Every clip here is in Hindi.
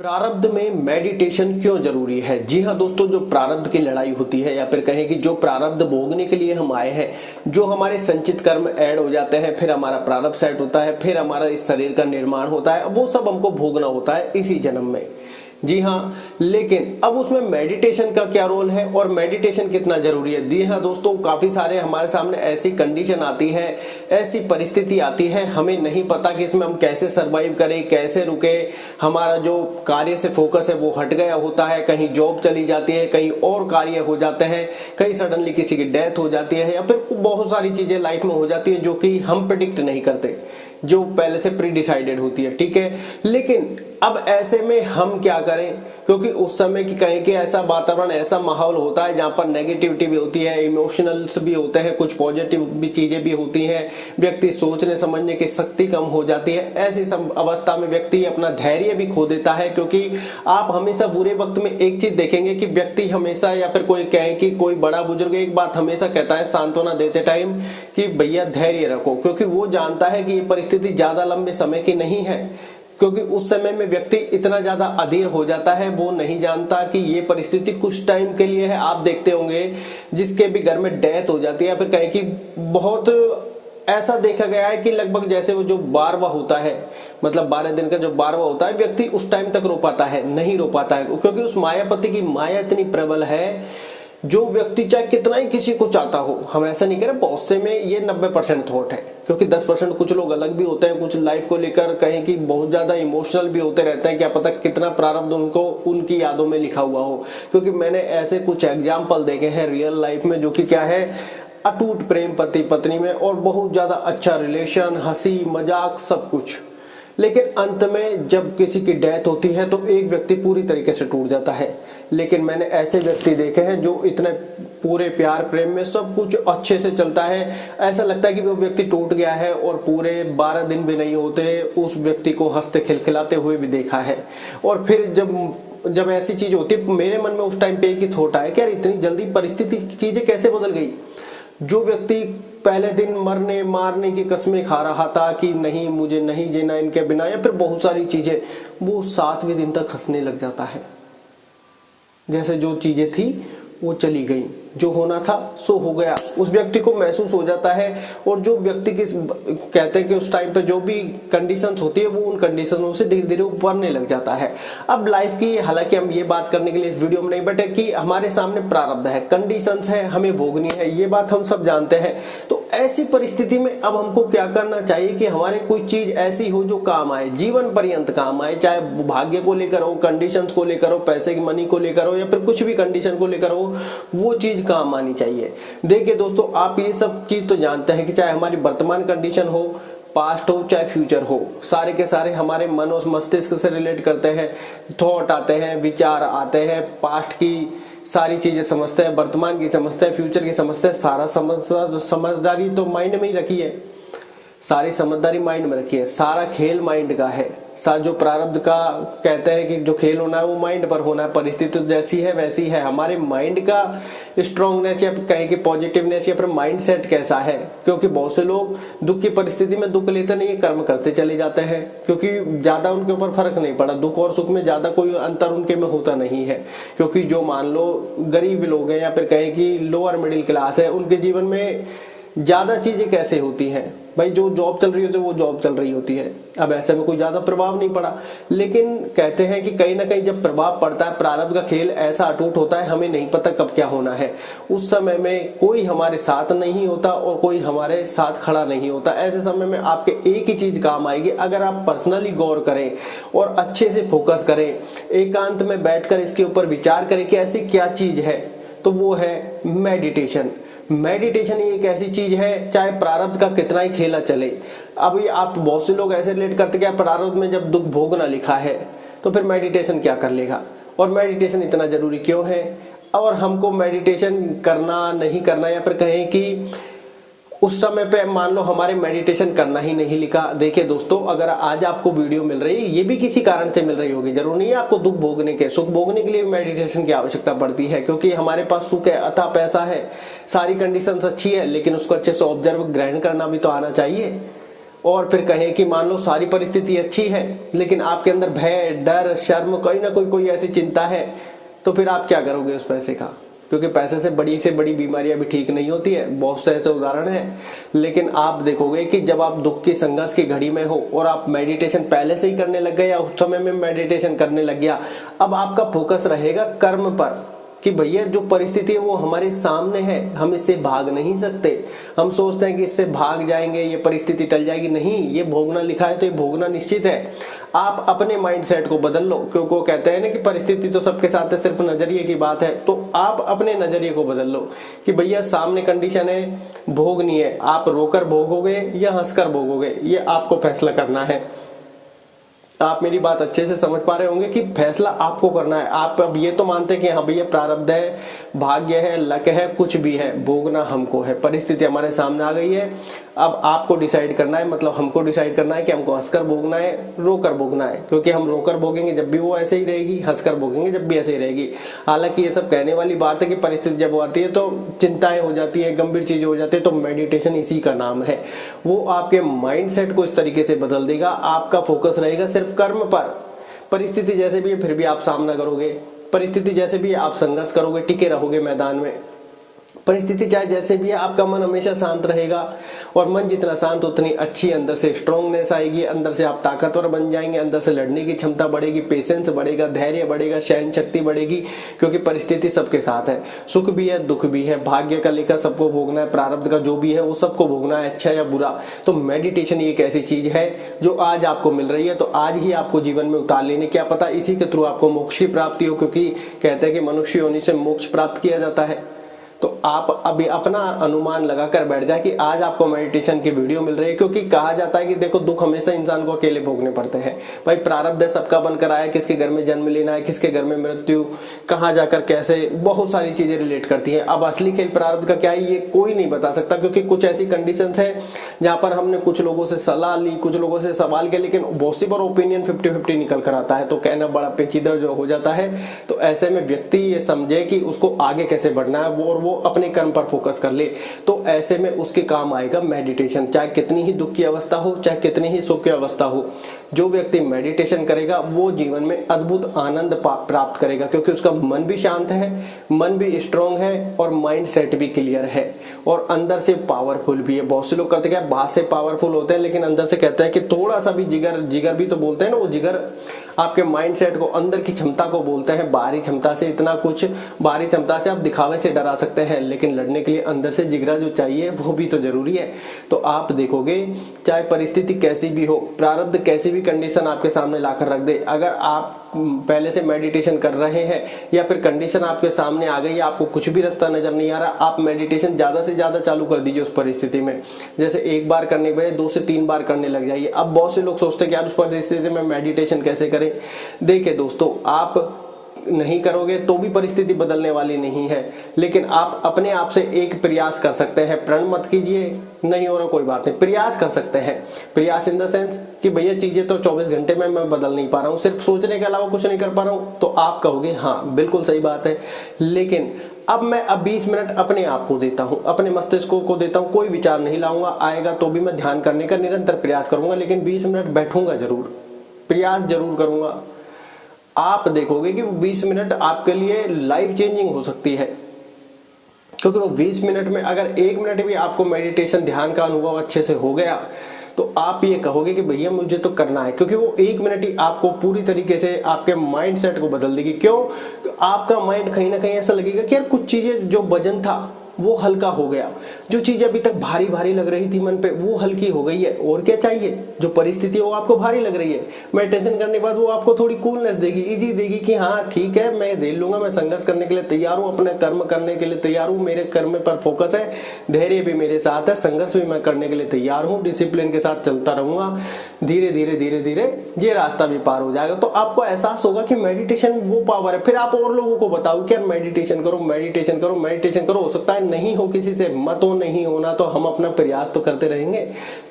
प्रारब्ध में मेडिटेशन क्यों जरूरी है? जी हाँ दोस्तों, जो प्रारब्ध की लड़ाई होती है या फिर कहें कि जो प्रारब्ध भोगने के लिए हम आए हैं, जो हमारे संचित कर्म ऐड हो जाते हैं, फिर हमारा प्रारब्ध सेट होता है, फिर हमारा इस शरीर का निर्माण होता है, वो सब हमको भोगना होता है इसी जन्म में। जी हाँ, लेकिन अब उसमें मेडिटेशन का क्या रोल है और मेडिटेशन कितना जरूरी है? जी हाँ दोस्तों, काफी सारे हमारे सामने ऐसी कंडीशन आती है, ऐसी परिस्थिति आती है, हमें नहीं पता कि इसमें हम कैसे सरवाइव करें, कैसे रुके। हमारा जो कार्य से फोकस है वो हट गया होता है, कहीं जॉब चली जाती है, कहीं और कार्य हो जाते हैं, कहीं सडनली किसी की डेथ हो जाती है, या फिर बहुत सारी चीजें लाइफ में हो जाती है जो कि हम प्रिडिक्ट नहीं करते, जो पहले से प्री डिसाइडेड होती है। ठीक है, लेकिन अब ऐसे में हम क्या करें? क्योंकि उस समय की कहें कि ऐसा वातावरण, ऐसा माहौल होता है जहां पर नेगेटिविटी भी होती है, इमोशनल्स भी होते हैं, कुछ पॉजिटिव भी चीजें भी होती हैं, व्यक्ति सोचने समझने की शक्ति कम हो जाती है। ऐसी अवस्था में व्यक्ति अपना धैर्य भी खो देता है, क्योंकि आप हमेशा बुरे वक्त में एक चीज देखेंगे कि व्यक्ति हमेशा, या फिर कोई कहे कि कोई बड़ा बुजुर्ग एक बात हमेशा कहता है सांत्वना देते टाइम कि भैया धैर्य रखो, क्योंकि वो जानता है कि ये परिस्थिति ज्यादा लंबे समय की नहीं है। क्योंकि उस समय में व्यक्ति इतना ज्यादा अधीर हो जाता है, वो नहीं जानता कि ये परिस्थिति कुछ टाइम के लिए है। आप देखते होंगे जिसके भी घर में डेथ हो जाती है, या फिर कहें कि बहुत ऐसा देखा गया है कि लगभग जैसे वो जो 12वां होता है, मतलब 12 दिन का जो 12वां होता है, व्यक्ति उस टाइम तक रो पाता है, नहीं रो पाता है, क्योंकि उस मायापति की माया इतनी प्रबल है। जो व्यक्ति चाहे कितना ही किसी को चाहता हो, हम ऐसा नहीं कह रहे, बहुत से में ये 90% थॉट है, क्योंकि 10% कुछ लोग अलग भी होते हैं, कुछ लाइफ को लेकर कहें कि बहुत ज्यादा इमोशनल भी होते रहते हैं। क्या पता कितना प्रारब्ध उनको उनकी यादों में लिखा हुआ हो, क्योंकि मैंने ऐसे कुछ एग्जाम्पल देखे हैं रियल लाइफ में, जो कि क्या है, अटूट प्रेम पति पत्नी में और बहुत ज्यादा अच्छा रिलेशन, हंसी मजाक सब कुछ, लेकिन अंत में जब किसी की डेथ होती है तो एक व्यक्ति पूरी तरीके से टूट जाता है। लेकिन मैंने ऐसे व्यक्ति देखे हैं जो इतने पूरे प्यार प्रेम में सब कुछ अच्छे से चलता है, ऐसा लगता है कि वो व्यक्ति टूट गया है, और पूरे 12 दिन भी नहीं होते उस व्यक्ति को हंसते खिलखिलाते हुए भी देखा है। और फिर जब ऐसी चीज होती है, मेरे मन में उस टाइम पे एक ही थॉट आया कि यार इतनी जल्दी परिस्थिति चीजें कैसे बदल गई। जो व्यक्ति पहले दिन मरने मारने की कस्में खा रहा था कि नहीं मुझे नहीं जीना इनके बिना, या फिर बहुत सारी चीजें, वो 7वें दिन तक हंसने लग जाता है, जैसे जो चीजें थी वो चली गई, जो होना था सो हो गया, उस व्यक्ति को महसूस हो जाता है। और जो व्यक्ति की कहते हैं कि उस टाइम पे जो भी कंडीशंस होती है, वो उन कंडीशनों से धीरे धीरे उभरने लग जाता है। अब लाइफ की, हालांकि हम ये बात करने के लिए इस वीडियो में नहीं बैठे कि हमारे सामने प्रारब्ध है, कंडीशंस है, हमें भोगनी है, ये बात हम सब जानते हैं। तो ऐसी परिस्थिति में अब हमको क्या करना चाहिए कि हमारे कोई चीज ऐसी हो जो काम आए, जीवन पर्यंत काम आए, चाहे भाग्य को लेकर हो, कंडीशंस को लेकर हो, पैसे की मनी को लेकर हो, या फिर कुछ भी कंडीशन को लेकर हो, वो चीज काम आनी चाहिए। देखिए दोस्तों, आप ये सब चीज तो जानते हैं कि चाहे हमारी वर्तमान कंडीशन हो, पास्ट हो, चाहे फ्यूचर हो, सारे के सारे हमारे मन और मस्तिष्क से रिलेट करते हैं। थॉट आते हैं, विचार आते हैं, पास्ट की सारी चीजें समझते हैं, वर्तमान की समझते हैं, फ्यूचर की समझते हैं। सारा समझदारी तो माइंड में ही रखी है, सारी समझदारी माइंड में रखी है, सारा खेल माइंड का है। जो प्रारब्ध का कहते हैं कि जो खेल होना है वो माइंड पर होना है, परिस्थिति तो जैसी है वैसी है। हमारे माइंड का स्ट्रांगनेस, या कहें कि पॉजिटिवनेस, या फिर माइंड सेट कैसा है, क्योंकि बहुत से लोग दुख की परिस्थिति में दुख लेते नहीं, कर्म करते चले जाते हैं, क्योंकि ज्यादा उनके ऊपर फर्क नहीं पड़ा, दुख और सुख में ज्यादा कोई अंतर उनके में होता नहीं है। क्योंकि जो मान लो गरीब लोग हैं, या फिर कहें कि लोअर मिडिल क्लास है, उनके जीवन में ज्यादा चीजें कैसे होती हैं भाई, जो जॉब चल रही होती है वो जॉब चल रही होती है। अब ऐसे में कोई ज्यादा प्रभाव नहीं पड़ा, लेकिन कहते हैं कि कहीं ना कहीं जब प्रभाव पड़ता है, प्रारब्ध का खेल ऐसा अटूट होता है, हमें नहीं पता कब क्या होना है। उस समय में कोई हमारे साथ नहीं होता और कोई हमारे साथ खड़ा नहीं होता। ऐसे समय में आपके एक ही चीज काम आएगी, अगर आप पर्सनली गौर करें और अच्छे से फोकस करें, एकांत में बैठकर इसके ऊपर विचार करें कि ऐसी क्या चीज है, तो वो है मेडिटेशन। मेडिटेशन ही एक ऐसी चीज है, चाहे प्रारब्ध का कितना ही खेला चले। अभी आप बहुत से लोग ऐसे रिलेट करते हैं, प्रारब्ध में जब दुख भोगना लिखा है तो फिर मेडिटेशन क्या कर लेगा, और मेडिटेशन इतना जरूरी क्यों है, और हमको मेडिटेशन करना नहीं करना, या फिर कहें कि उस समय पे मान लो हमारे मेडिटेशन करना ही नहीं लिखा। देखिए दोस्तों, अगर आज आपको वीडियो मिल रही है, ये भी किसी कारण से मिल रही होगी, जरूर नहीं है आपको दुख भोगने के, सुख भोगने के लिए मेडिटेशन की आवश्यकता पड़ती है, क्योंकि हमारे पास सुख है, अथाह पैसा है, सारी कंडीशंस अच्छी है, लेकिन उसको अच्छे से ऑब्जर्व ग्रहण करना भी तो आना चाहिए। और फिर कहें कि मान लो सारी परिस्थिति अच्छी है लेकिन आपके अंदर भय, डर, शर्म, कोई ना कोई ऐसी चिंता है, तो फिर आप क्या करोगे उस पैसे का? क्योंकि पैसे से बड़ी बीमारियां भी ठीक नहीं होती है, बहुत से ऐसे उदाहरण हैं। लेकिन आप देखोगे कि जब आप दुख की, संघर्ष की घड़ी में हो और आप मेडिटेशन पहले से ही करने लग गए या उस समय में मेडिटेशन करने लग गया, अब आपका फोकस रहेगा कर्म पर कि भैया जो परिस्थिति है वो हमारे सामने है, हम इससे भाग नहीं सकते। हम सोचते हैं कि इससे भाग जाएंगे, ये परिस्थिति टल जाएगी, नहीं, ये भोगना लिखा है तो ये भोगना निश्चित है। आप अपने माइंड सेट को बदल लो, क्योंकि वो कहते हैं ना कि परिस्थिति तो सबके साथ है, सिर्फ नजरिए की बात है। तो आप अपने नजरिए को बदल लो कि भैया सामने कंडीशन है, भोगनी है, आप रोकर भोगोगे या हंसकर भोगोगे, ये आपको फैसला करना है। आप मेरी बात अच्छे से समझ पा रहे होंगे कि फैसला आपको करना है। आप अब ये तो मानते हैं कि हाँ भैया प्रारब्ध है, भाग्य है, लक है, कुछ भी है, भोगना हमको है, परिस्थिति हमारे सामने आ गई है, अब आपको डिसाइड करना है, मतलब हमको डिसाइड करना है कि हमको हंसकर भोगना है, रोकर भोगना है। क्योंकि हम रोकर भोगेंगे जब भी वो ऐसे ही रहेगी, हंसकर भोगेंगे जब भी ऐसे ही रहेगी। हालांकि ये सब कहने वाली बात है कि परिस्थिति जब आती है तो चिंताएं हो जाती है, गंभीर चीजें हो जाती है, तो मेडिटेशन इसी का नाम है। वो आपके माइंड सेट को इस तरीके से बदल देगा, आपका फोकस रहेगा सिर्फ कर्म पर। परिस्थिति जैसे भी है फिर भी आप सामना करोगे, परिस्थिति जैसे भी आप संघर्ष करोगे, टिके रहोगे मैदान में। परिस्थिति चाहे जैसे भी है, आपका मन हमेशा शांत रहेगा, और मन जितना शांत उतनी अच्छी अंदर से स्ट्रॉन्गनेस आएगी, अंदर से आप ताकतवर बन जाएंगे, अंदर से लड़ने की क्षमता बढ़ेगी, पेशेंस बढ़ेगा, धैर्य बढ़ेगा, सहन शक्ति बढ़ेगी। क्योंकि परिस्थिति सबके साथ है, सुख भी है, दुख भी है, भाग्य का लेखा सबको भोगना है, प्रारब्ध का जो भी है वो सबको भोगना है, अच्छा या बुरा। तो मेडिटेशन एक ऐसी चीज है जो आज आपको मिल रही है, तो आज ही आपको जीवन में उतार लेने, क्या पता इसी के थ्रू आपको मोक्ष की प्राप्ति हो, क्योंकि कहते हैं कि मनुष्य होने से मोक्ष प्राप्त किया जाता है। तो आप अभी अपना अनुमान लगाकर बैठ जाए कि आज आपको मेडिटेशन की वीडियो मिल रही है। क्योंकि कहा जाता है कि देखो दुख हमेशा इंसान को अकेले भोगने पड़ते हैं। भाई प्रारब्ध है, सबका बनकर आया, किसके घर में जन्म लेना है, किसके घर में मृत्यु, कहाँ जाकर कैसे, बहुत सारी चीजें रिलेट करती हैं। अब असली खेल प्रारब्ध का क्या है ये कोई नहीं बता सकता, क्योंकि कुछ ऐसी कंडीशंस है जहां पर हमने कुछ लोगों से सलाह ली, कुछ लोगों से सवाल किया, लेकिन बहुत सी बार ओपिनियन 50-50 निकल कर आता है, तो कहना बड़ा पेचीदा जो हो जाता है। तो ऐसे में व्यक्ति ये समझे कि उसको आगे कैसे बढ़ना है, वो अपने कर्म पर फोकस कर ले, तो ऐसे में उसके काम आएगा मेडिटेशन। चाहे कितनी ही दुख की अवस्था हो, चाहे कितनी ही सुख की अवस्था हो, जो व्यक्ति मेडिटेशन करेगा वो जीवन में अद्भुत आनंद प्राप्त करेगा, क्योंकि उसका मन भी शांत है, मन भी स्ट्रांग है, और माइंड सेट भी क्लियर है, और अंदर से पावरफुल भी है। बहुत से लोग करते क्या, बाहर से पावरफुल होते हैं लेकिन अंदर से कहते हैं कि थोड़ा सा भी जिगर भी तो बोलते हैं ना, वो जिगर आपके माइंड सेट को, अंदर की क्षमता को बोलते हैं। बाहरी क्षमता से इतना कुछ, बाहरी क्षमता से आप दिखावे से डरा सकते हैं, लेकिन लड़ने के लिए अंदर से जिगरा जो चाहिए वो भी तो जरूरी है। तो आप देखोगे चाहे परिस्थिति कैसी भी हो, प्रारब्ध कैसी भी कंडीशन आपके सामने लाकर रख दे, अगर आप पहले से मेडिटेशन कर रहे हैं या फिर कंडीशन आपके सामने आ गई, आपको कुछ भी रास्ता नजर नहीं आ रहा, आप मेडिटेशन ज्यादा से ज्यादा चालू कर दीजिए उस परिस्थिति में। जैसे एक बार करने के बजाय 2 से 3 बार करने लग जाइए। अब बहुत से लोग सोचते हैं कि यार उस परिस्थिति में मेडिटेशन कैसे करें। देखिए दोस्तों, आप नहीं करोगे तो भी परिस्थिति बदलने वाली नहीं है, लेकिन आप अपने आप से एक प्रयास कर सकते हैं। प्रण मत कीजिए, नहीं हो रहा कोई बात नहीं, प्रयास कर सकते हैं। प्रयास इन द सेंस कि भैया चीजें तो 24 घंटे में मैं बदल नहीं पा रहा हूँ, सिर्फ सोचने के अलावा कुछ नहीं कर पा रहा हूँ, तो आप कहोगे हाँ बिल्कुल सही बात है, लेकिन अब मैं 20 मिनट अपने आप को देता हूँ, अपने मस्तिष्क को देता हूँ, कोई विचार नहीं लाऊंगा, आएगा तो भी मैं ध्यान करने का निरंतर प्रयास करूंगा, लेकिन 20 मिनट बैठूंगा जरूर, प्रयास जरूर करूंगा। आप देखोगे कि वो 20 मिनट आपके लिए लाइफ चेंजिंग हो सकती है, क्योंकि वो 20 मिनट में अगर 1 मिनट भी आपको मेडिटेशन, ध्यान का अनुभव अच्छे से हो गया, तो आप ये कहोगे कि भैया मुझे तो करना है, क्योंकि वो 1 मिनट ही आपको पूरी तरीके से आपके माइंड सेट को बदल देगी। क्यों? आपका माइंड कहीं ना कहीं ऐसा लगेगा कि यार कुछ चीजें, जो वजन था वो हल्का हो गया, जो चीजें अभी तक भारी भारी लग रही थी मन पे वो हल्की हो गई है। और क्या चाहिए? जो परिस्थिति है वो आपको भारी लग रही है, मेडिटेशन करने के बाद वो आपको थोड़ी कूलनेस देगी, इजी देगी कि हाँ ठीक है, मैं झेल लूंगा, मैं संघर्ष करने के लिए तैयार हूँ, अपने कर्म करने के लिए तैयार हूँ, मेरे कर्म पर फोकस है, धैर्य भी मेरे साथ है, संघर्ष भी मैं करने के लिए तैयार हूँ, डिसिप्लिन के साथ चलता रहूंगा, धीरे धीरे धीरे धीरे ये रास्ता भी पार हो जाएगा। तो आपको एहसास होगा कि मेडिटेशन वो पावर है। फिर आप और लोगों को बताओ कि यार मेडिटेशन करो, मेडिटेशन करो, मेडिटेशन करो। हो सकता है नहीं हो, किसी से मत हो, नहीं होना तो हम अपना प्रयास तो करते रहेंगे।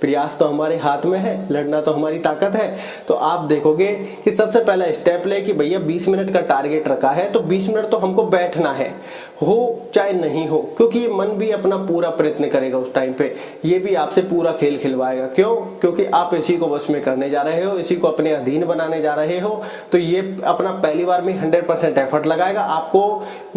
प्रयास तो हमारे हाथ में है, लड़ना तो हमारी ताकत है। तो आप देखोगे कि सबसे पहला स्टेप ले कि भैया 20 मिनट का टारगेट रखा है तो 20 मिनट तो हमको बैठना है, हो चाहे नहीं हो, क्योंकि ये मन भी अपना पूरा प्रयत्न करेगा उस टाइम पे, ये भी आपसे पूरा खेल खिलवाएगा। क्यों? क्योंकि आप इसी को वश में करने जा रहे हो, इसी को अपने अधीन बनाने जा रहे हो। तो ये अपना पहली बार में 100% एफर्ट लगाएगा। आपको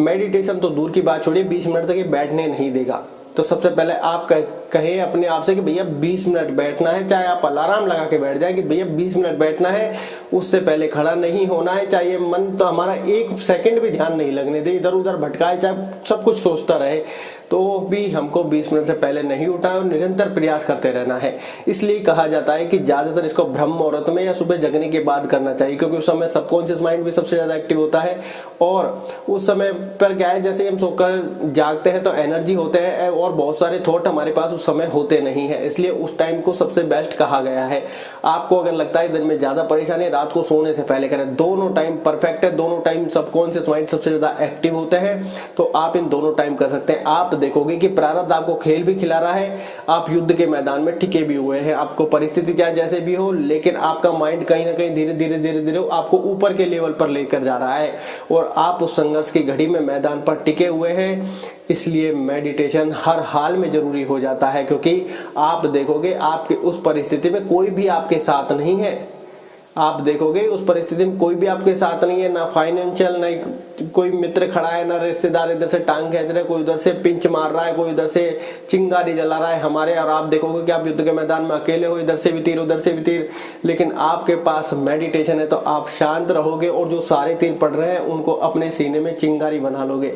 मेडिटेशन तो दूर की बात छोड़िए, 20 मिनट तक ये बैठने नहीं देगा। तो सबसे पहले आप कहें अपने आप से कि भैया 20 मिनट बैठना है, चाहे आप अलार्म लगा के बैठ जाए कि भैया 20 मिनट बैठना है, उससे पहले खड़ा नहीं होना है। चाहे मन तो हमारा 1 सेकंड भी ध्यान नहीं लगने दे, इधर उधर भटकाए, चाहे सब कुछ सोचता रहे, तो भी हमको 20 मिनट से पहले नहीं उठना है और निरंतर प्रयास करते रहना है। इसलिए कहा जाता है कि ज्यादातर इसको ब्रह्म मुहूर्त में या सुबह जगने के बाद करना चाहिए, क्योंकि उस समय सबकॉन्शियस माइंड भी सबसे ज्यादा एक्टिव होता है। और उस समय पर क्या है, जैसे हम सोकर जागते हैं तो एनर्जी होते हैं और बहुत सारे थॉट हमारे पास उस समय होते नहीं है, इसलिए उस टाइम को सबसे बेस्ट कहा गया है। आपको अगर लगता है दिन में ज्यादा परेशानी, रात को सोने से पहले करें। दोनों टाइम परफेक्ट है, दोनों टाइम सबकॉन्शियस माइंड सबसे ज्यादा एक्टिव होते हैं, तो आप इन दोनों टाइम कर सकते हैं। आप देखोगे कि प्रारब्ध आपको खेल भी खिला रहा है, आप युद्ध के मैदान में टिके भी हुए हैं। आपको परिस्थिति चाहे जैसे भी हो, लेकिन आपका माइंड कहीं ना कहीं धीरे धीरे आपको ऊपर के लेवल पर लेकर जा रहा है और आप उस संघर्ष की घड़ी में मैदान पर टिके हुए हैं। इसलिए मेडिटेशन हर हाल में जरूरी हो जाता है, क्योंकि आप देखोगे आपके उस परिस्थिति में कोई भी आपके साथ नहीं है। आप देखोगे उस परिस्थिति में कोई भी आपके साथ नहीं है, ना फाइनेंशियल, ना कोई मित्र खड़ा है, ना रिश्तेदार इधर से टांग खींच रहे, कोई उधर से पिंच मार रहा है, कोई उधर से चिंगारी जला रहा है हमारे। और आप देखोगे कि आप युद्ध के मैदान में अकेले हो, इधर से भी तीर उधर से भी तीर, लेकिन आपके पास मेडिटेशन है तो आप शांत रहोगे और जो सारे तीर पड़ रहे हैं उनको अपने सीने में चिंगारी बना लोगे।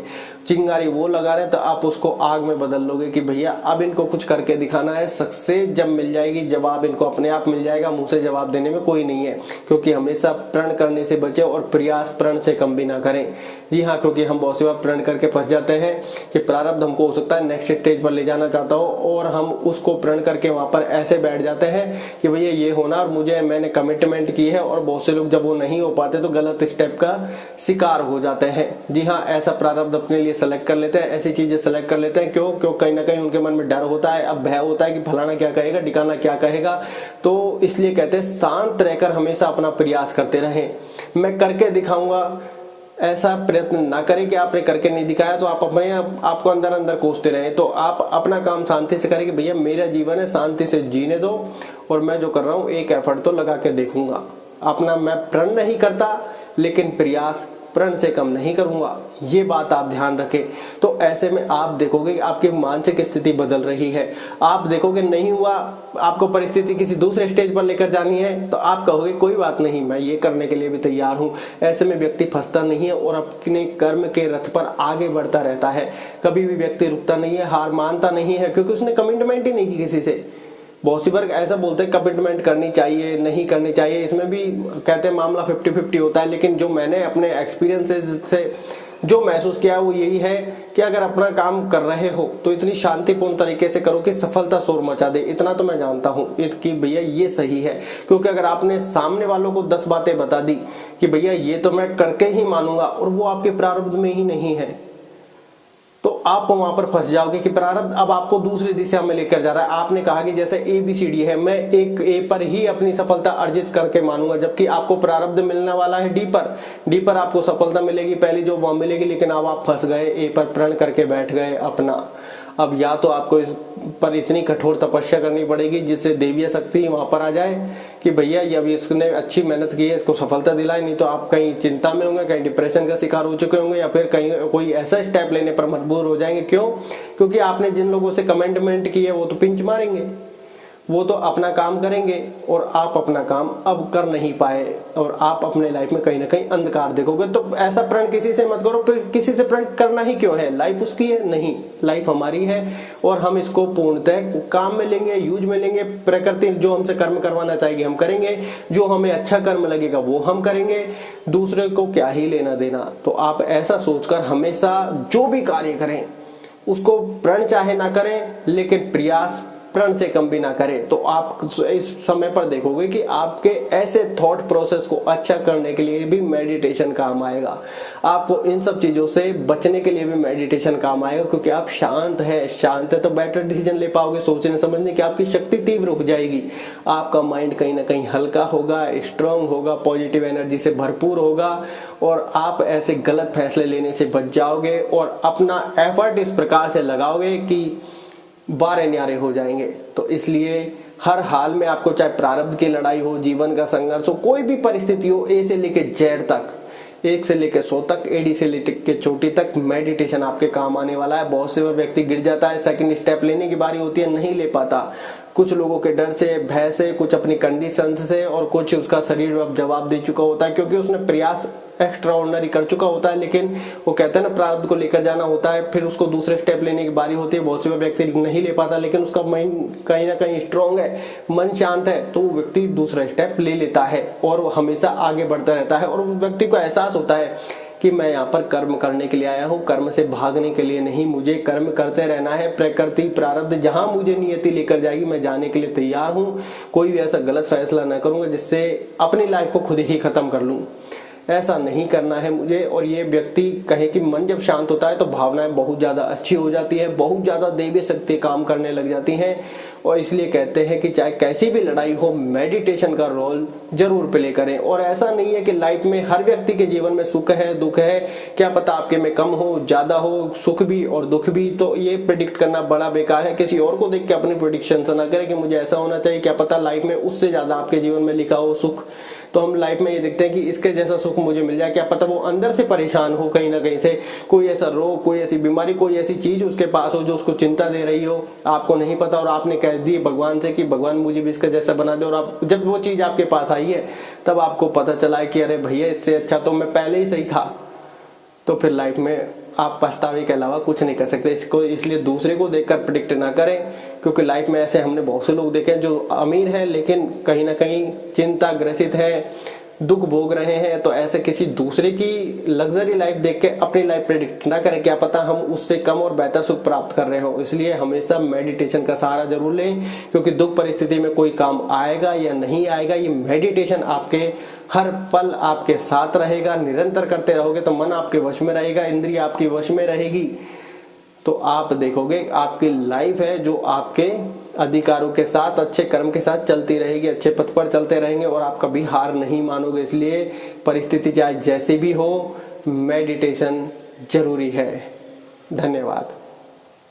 चिंगारी वो लगा रहे हैं तो आप उसको आग में बदल लोगे कि भैया अब इनको कुछ करके दिखाना है। सक्सेस जब मिल जाएगी, जवाब इनको अपने आप मिल जाएगा, मुंह से जवाब देने में कोई नहीं है। क्योंकि हमेशा प्रण करने से बचे और प्रयास प्रण से कम भी ना करें। जी हाँ, क्योंकि हम बहुत सी बार प्रण करके फंस जाते हैं कि प्रारब्ध हमको हो सकता है नेक्स्ट स्टेज पर ले जाना चाहता हो और हम उसको प्रण करके वहां पर ऐसे बैठ जाते हैं कि भैया ये होना और मैंने कमिटमेंट की है। और बहुत से लोग जब वो नहीं हो पाते तो गलत स्टेप का शिकार हो जाते हैं। जी हाँ, ऐसा प्रारब्ध अपने लिए सेलेक्ट कर लेते हैं, ऐसी चीजें सेलेक्ट कर लेते हैं। क्यों? कहीं ना कहीं उनके मन में डर होता है, अब भय होता है कि फलाना क्या कहेगा, ठिकाना क्या कहेगा। तो इसलिए कहते हैं शांत रहकर हमेशा अपना प्रयास करते रहें। मैं करके दिखाऊंगा, ऐसा प्रयत्न ना करें कि आपने करके नहीं दिखाया तो आप अपने आपको अंदर अंदर कोसते रहें। तो आप अपना काम शांति से करें कि भैया मेरा जीवन है, शांति से जीने दो और मैं जो कर रहा हूँ एक एफर्ट तो लगा के देखूंगा। अपना मैं प्रण नहीं करता, लेकिन प्रयास प्रण से कम नहीं करूंगा, ये बात आप ध्यान रखें। तो ऐसे में आप देखोगे कि आपकी मानसिक स्थिति बदल रही है। आप देखोगे नहीं हुआ, आपको परिस्थिति किसी दूसरे स्टेज पर लेकर जानी है तो आप कहोगे कोई बात नहीं, मैं ये करने के लिए भी तैयार हूं। ऐसे में व्यक्ति फंसता नहीं है और अपने कर्म के रथ पर आगे बढ़ता रहता है। कभी भी व्यक्ति रुकता नहीं है, हार मानता नहीं है, क्योंकि उसने कमिटमेंट ही नहीं की किसी से। बहुत सी बार ऐसा बोलते हैं कमिटमेंट करनी चाहिए, नहीं करनी चाहिए, इसमें भी कहते हैं मामला 50-50 होता है। लेकिन जो मैंने अपने एक्सपीरियंसेस से जो महसूस किया वो यही है कि अगर अपना काम कर रहे हो तो इतनी शांतिपूर्ण तरीके से करो कि सफलता शोर मचा दे। इतना तो मैं जानता हूँ कि भैया ये सही है, क्योंकि अगर आपने सामने वालों को 10 बातें बता दी कि भैया ये तो मैं करके ही मानूंगा और वो आपके प्रारब्ध में ही नहीं है, तो आप वहां पर फंस जाओगे कि प्रारब्ध अब आपको दूसरी दिशा में लेकर जा रहा है। आपने कहा कि जैसे ABCD है, मैं एक A पर ही अपनी सफलता अर्जित करके मानूंगा, जबकि आपको प्रारब्ध मिलने वाला है D पर आपको सफलता मिलेगी, पहली जो वहां मिलेगी। लेकिन अब आप फंस गए, A पर प्रण करके बैठ गए अपना। अब या तो आपको इस पर इतनी कठोर तपस्या करनी पड़ेगी जिससे देवीय शक्ति वहां पर आ जाए कि भैया ये अभी इसने अच्छी मेहनत की है, इसको सफलता दिलाए, नहीं तो आप कहीं चिंता में होंगे, कहीं डिप्रेशन का शिकार हो चुके होंगे, या फिर कहीं कोई ऐसा स्टेप लेने पर मजबूर हो जाएंगे। क्यों? क्योंकि आपने जिन लोगों से कमिटमेंट की है वो तो पिंच मारेंगे, वो तो अपना काम करेंगे और आप अपना काम अब कर नहीं पाए और आप अपने लाइफ में कहीं ना कहीं अंधकार देखोगे। तो ऐसा प्रण किसी से मत करो। फिर किसी से प्रण करना ही क्यों है? लाइफ उसकी है नहीं, लाइफ हमारी है और हम इसको पूर्णतः काम में लेंगे, यूज में लेंगे। प्रकृति जो हमसे कर्म करवाना चाहेगी हम करेंगे, जो हमें अच्छा कर्म लगेगा वो हम करेंगे, दूसरे को क्या ही लेना देना। तो आप ऐसा सोचकर हमेशा जो भी कार्य करें उसको प्रण चाहे ना करें, लेकिन प्रयास प्रण से कम भी ना करे। तो आप इस समय पर देखोगे कि आपके ऐसे थॉट प्रोसेस को अच्छा करने के लिए भी मेडिटेशन काम आएगा। आपको इन सब चीजों से बचने के लिए भी मेडिटेशन काम आएगा, क्योंकि आप शांत है तो बेटर डिसीजन ले पाओगे। सोचने समझने की आपकी शक्ति तीव्र हो जाएगी। आपका माइंड कहीं ना कहीं हल्का होगा, स्ट्रांग होगा, पॉजिटिव एनर्जी से भरपूर होगा और आप ऐसे गलत फैसले लेने से बच जाओगे और अपना एफर्ट इस प्रकार से लगाओगे कि बारे न्यारे हो जाएंगे। तो इसलिए हर हाल में आपको, चाहे प्रारब्ध की लड़ाई हो, जीवन का संघर्ष हो, कोई भी परिस्थिति हो, ए से लेके जेड तक, 1 से लेकर 100 तक, एडी से लेकर चोटी तक, मेडिटेशन आपके काम आने वाला है। बहुत से व्यक्ति गिर जाता है, सेकंड स्टेप लेने की बारी होती है, नहीं ले पाता। कुछ लोगों के डर से, भय से, कुछ अपनी कंडीशन से और कुछ उसका शरीर अब जवाब दे चुका होता है, क्योंकि उसने प्रयास एक्स्ट्रा ऑर्डिनरी कर चुका होता है। लेकिन वो कहते हैं ना, प्रारब्ध को लेकर जाना होता है, फिर उसको दूसरे स्टेप लेने की बारी होती है। बहुत से व्यक्ति नहीं ले पाता, लेकिन उसका माइंड कहीं ना कहीं स्ट्रांग है, मन शांत है, तो वो व्यक्ति दूसरा स्टेप ले लेता है और वो हमेशा आगे बढ़ता रहता है। और वो व्यक्ति को एहसास होता है कि मैं यहाँ पर कर्म करने के लिए आया हूँ, कर्म से भागने के लिए नहीं, मुझे कर्म करते रहना है। प्रकृति प्रारब्ध जहां मुझे नियति लेकर जाएगी, मैं जाने के लिए तैयार हूँ। कोई भी ऐसा गलत फैसला न करूंगा जिससे अपनी लाइफ को खुद ही खत्म कर लूं। ऐसा नहीं करना है मुझे। और ये व्यक्ति कहे कि मन जब शांत होता है तो भावनाएं बहुत ज्यादा अच्छी हो जाती है, बहुत ज्यादा दैवीय शक्ति काम करने लग जाती हैं। और इसलिए कहते हैं कि चाहे कैसी भी लड़ाई हो, मेडिटेशन का रोल जरूर प्ले करें। और ऐसा नहीं है कि लाइफ में हर व्यक्ति के जीवन में सुख है, दुख है, क्या पता आपके में कम हो, ज्यादा हो, सुख भी और दुख भी। तो ये प्रेडिक्ट करना बड़ा बेकार है। किसी और को देख के अपनी प्रेडिक्शन ना करें कि मुझे ऐसा होना चाहिए, क्या पता लाइफ में उससे ज्यादा आपके जीवन में लिखा हो सुख। तो हम लाइफ में ये देखते हैं कि इसके जैसा सुख मुझे मिल जाए, क्या पता वो अंदर से परेशान हो, कहीं ना कहीं से कोई ऐसा रोग, कोई ऐसी बीमारी, कोई ऐसी चीज उसके पास हो जो उसको चिंता दे रही हो, आपको नहीं पता। और आपने कह दी भगवान से कि भगवान मुझे भी इसका जैसा बना दे, और आप जब वो चीज आपके पास आई है तब आपको पता चला है कि अरे भैया, इससे अच्छा तो मैं पहले ही सही था। तो फिर लाइफ में आप पछतावे के अलावा कुछ नहीं कर सकते। इसको इसलिए दूसरे को देखकर प्रेडिक्ट ना करें, क्योंकि लाइफ में ऐसे हमने बहुत से लोग देखे हैं जो अमीर हैं लेकिन कहीं ना कहीं चिंता ग्रसित है, दुख भोग रहे हैं। तो ऐसे किसी दूसरे की लग्जरी लाइफ देख के अपनी लाइफ प्रेडिक्ट ना करें, क्या पता हम उससे कम और बेहतर सुख प्राप्त कर रहे हो। इसलिए हमेशा मेडिटेशन का सहारा जरूर लें, क्योंकि दुख परिस्थिति में कोई काम आएगा या नहीं आएगा, ये मेडिटेशन आपके हर पल आपके साथ रहेगा। निरंतर करते रहोगे तो मन आपके वश में रहेगा, इंद्रिय आपकी वश में रहेगी। तो आप देखोगे आपकी लाइफ है जो आपके अधिकारों के साथ, अच्छे कर्म के साथ चलती रहेगी, अच्छे पथ पर चलते रहेंगे और आप कभी हार नहीं मानोगे। इसलिए परिस्थिति चाहे जैसी भी हो, मेडिटेशन जरूरी है। धन्यवाद।